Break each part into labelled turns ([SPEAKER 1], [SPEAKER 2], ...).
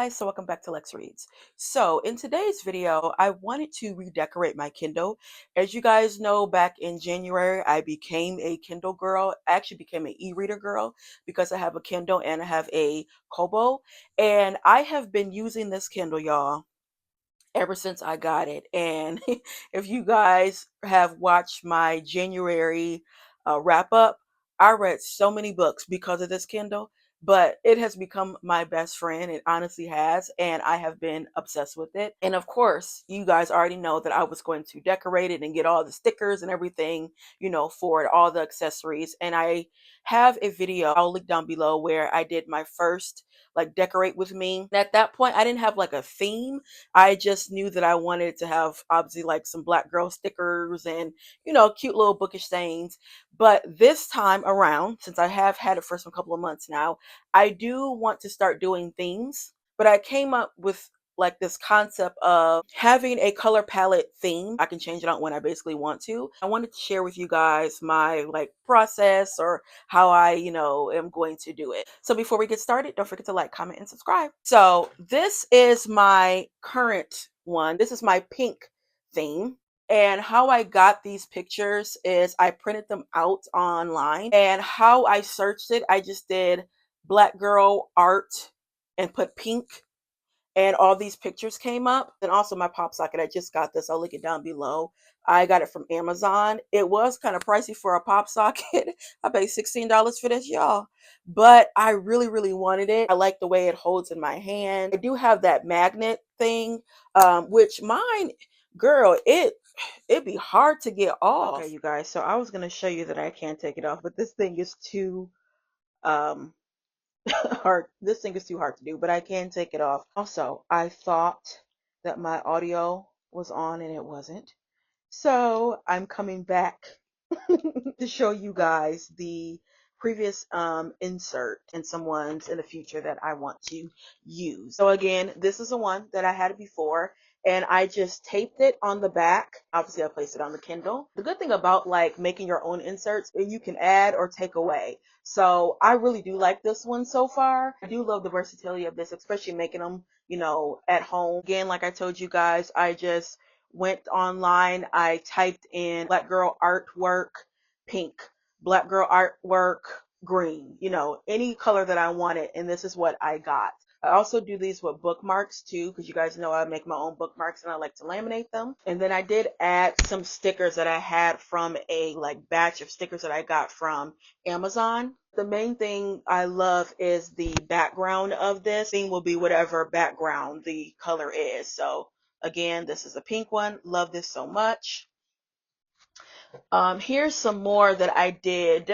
[SPEAKER 1] guys, so welcome back to Lex Reads. So in today's video, I wanted to redecorate my Kindle. As you guys know, back in January, I became a Kindle girl. I actually became an e-reader girl because I have a Kindle and I have a Kobo. And I have been using this Kindle, y'all, ever since I got it. And if you guys have watched my January wrap up, I read so many books because of this Kindle, but it has become my best friend. It honestly has. And I have been obsessed with it. And of course, you guys already know that I was going to decorate it and get all the stickers and everything, for it, all the accessories. And I have a video I'll link down below where I did my first like decorate with me. And at that point, I didn't have like a theme. I just knew that I wanted to have obviously like some black girl stickers and, cute little bookish things. But this time around, since I have had it for some couple of months now, I do want to start doing themes. But I came up with like this concept of having a color palette theme. I can change it out when I basically want to. I wanted to share with you guys my like process or how I, am going to do it. So before we get started, don't forget to like, comment, and subscribe. So this is my current one. This is my pink theme. And how I got these pictures is I printed them out online. And how I searched it, I just did black girl art and put pink, and all these pictures came up. And also my pop socket, I just got this, I'll link it down below. I got it from Amazon. It was kind of pricey for a pop socket. I paid $16 for this, y'all, but I really, really wanted it. I like the way it holds in my hand. I do have that magnet thing, which mine, girl, it'd be hard to get off. Okay, you guys, so I was going to show you that I can't take it off, but this thing is too um hard. This thing is too hard to do, but I can take it off. Also, I thought that my audio was on and it wasn't. So I'm coming back to show you guys the previous insert and some ones in the future that I want to use. So again, this is the one that I had before, and I just taped it on the back. Obviously, I placed it on the Kindle. The good thing about like making your own inserts is you can add or take away. So I really do like this one so far. I do love the versatility of this, especially making them, at home. Again, like I told you guys, I just went online. I typed in black girl artwork pink, black girl artwork green, any color that I wanted, and this is what I got. I also do these with bookmarks too, because you guys know I make my own bookmarks and I like to laminate them. And then I did add some stickers that I had from a like batch of stickers that I got from Amazon. The main thing I love is the background of this. Thing will be whatever background the color is. So again, this is a pink one. Love this so much. Here's some more that I did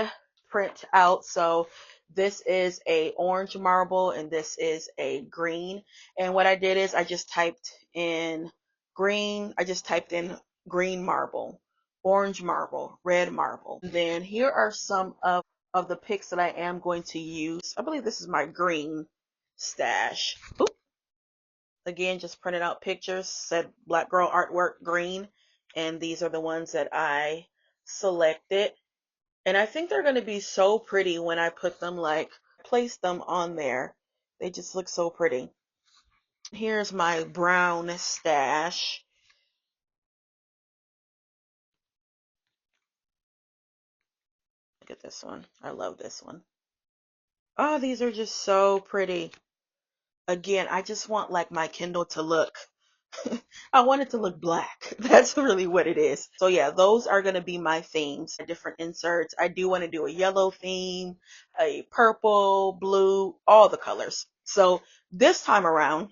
[SPEAKER 1] print out. So this is a orange marble and this is a green. And what I did is I just typed in green. I just typed in green marble, orange marble, red marble. And then here are some of the picks that I am going to use. I believe this is my green stash. Oop. Again, just printed out pictures, said black girl artwork green, and these are the ones that I selected. And I think they're going to be so pretty when I put them, like place them on there. They just look so pretty. Here's my brown stash. Look at this one. I love this one. Oh, these are just so pretty. Again, I just want like my Kindle to look I want it to look black. That's really what it is. So yeah, those are going to be my themes, different inserts. I do want to do a yellow theme, a purple, blue, all the colors. So this time around,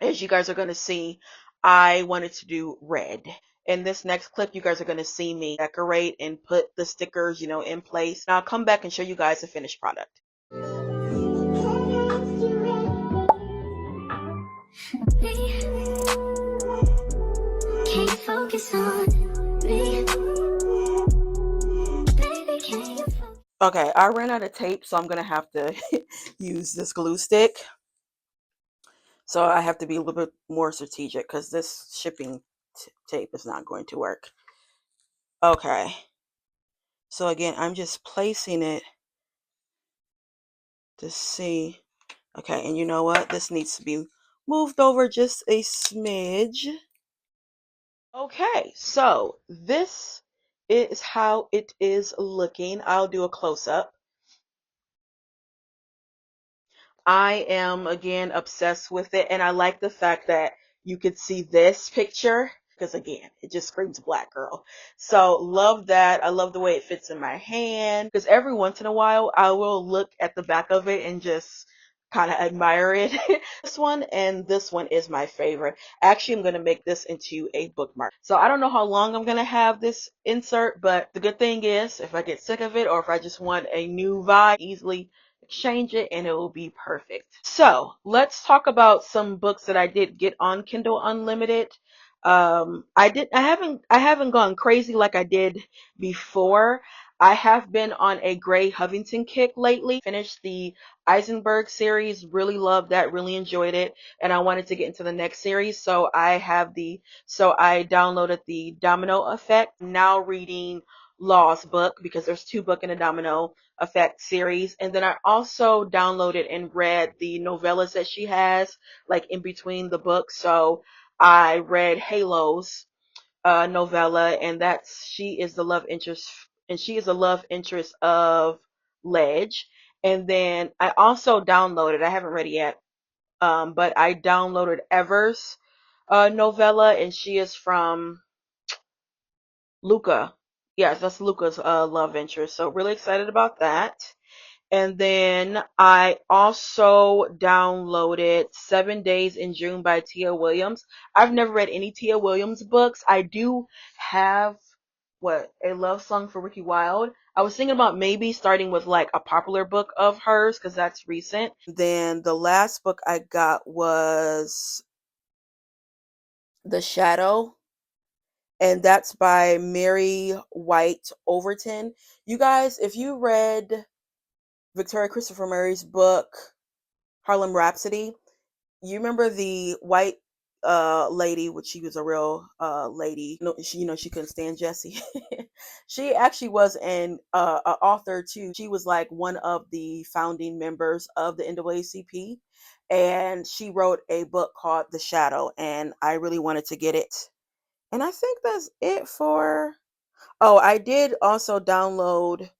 [SPEAKER 1] as you guys are going to see, I wanted to do red. In this next clip, you guys are going to see me decorate and put the stickers, in place. And I'll come back and show you guys the finished product. Can't focus on me. Okay, I ran out of tape, so I'm gonna have to use this glue stick. So I have to be a little bit more strategic because this shipping tape is not going to work. Okay, so again, I'm just placing it to see. Okay, and you know what? This needs to be moved over just a smidge. Okay, so this is how it is looking. I'll do a close up. I am again obsessed with it, and I like the fact that you could see this picture because again, it just screams black girl. So love that. I love the way it fits in my hand because every once in a while I will look at the back of it and just kind of admire it. This one and this one is my favorite. Actually, I'm going to make this into a bookmark. So I don't know how long I'm going to have this insert, but the good thing is if I get sick of it or if I just want a new vibe, easily exchange it and it will be perfect. So let's talk about some books that I did get on Kindle Unlimited. I haven't gone crazy like I did before. I have been on a Gray Hovington kick lately. Finished the Eisenberg series, really loved that, really enjoyed it, and I wanted to get into the next series. So I downloaded the Domino Effect. Now reading Law's book because there's two books in a Domino Effect series. And then I also downloaded and read the novellas that she has, like in between the books. So I read Halo's novella, and that's she is the love interest of Ledge. And then I also downloaded, I haven't read it yet, but I downloaded Ever's novella, and she is from Luca. Yes, that's Luca's love interest. So really excited about that. And then I also downloaded 7 Days in June by Tia Williams. I've never read any Tia Williams books. I do have a love song for Ricky Wilde. I was thinking about maybe starting with like a popular book of hers because that's recent. Then the last book I got was The Shadow, and that's by Mary White Overton. You guys, if you read Victoria Christopher Murray's book Harlem Rhapsody, you remember the white lady, which she was a real lady. No, she couldn't stand Jesse. She actually was an author too. She was like one of the founding members of the NAACP, and she wrote a book called The Shadow, and I really wanted to get it. And I think that's it for. Oh, I did also download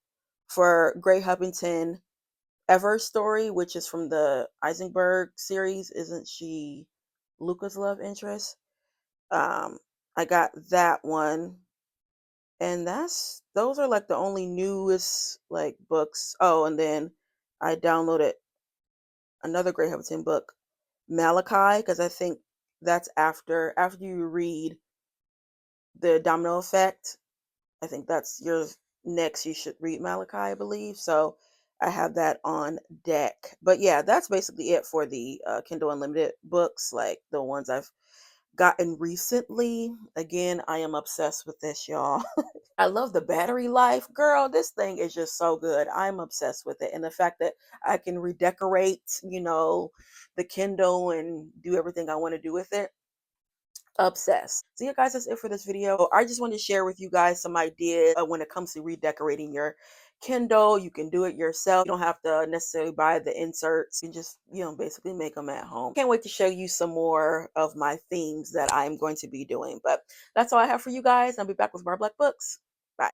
[SPEAKER 1] for Gray Hubbington Ever Story, which is from the Eisenberg series. Isn't she Luca's love interest? I got that one, and those are like the only newest like books. Oh, and then I downloaded another Gray Hubbington book, Malachi, because I think that's after you read the Domino Effect. I think that's your next. You should read Malachi, I believe. So I have that on deck. But yeah, that's basically it for the Kindle Unlimited books, like the ones I've gotten recently. Again, I am obsessed with this, y'all. I love the battery life. Girl, this thing is just so good. I'm obsessed with it. And the fact that I can redecorate, the Kindle and do everything I want to do with it. Obsessed. So yeah, guys, that's it for this video. I just wanted to share with you guys some ideas when it comes to redecorating your Kindle. You can do it yourself. You don't have to necessarily buy the inserts. You can just, basically make them at home. Can't wait to show you some more of my themes that I'm going to be doing. But that's all I have for you guys. I'll be back with more Black Books.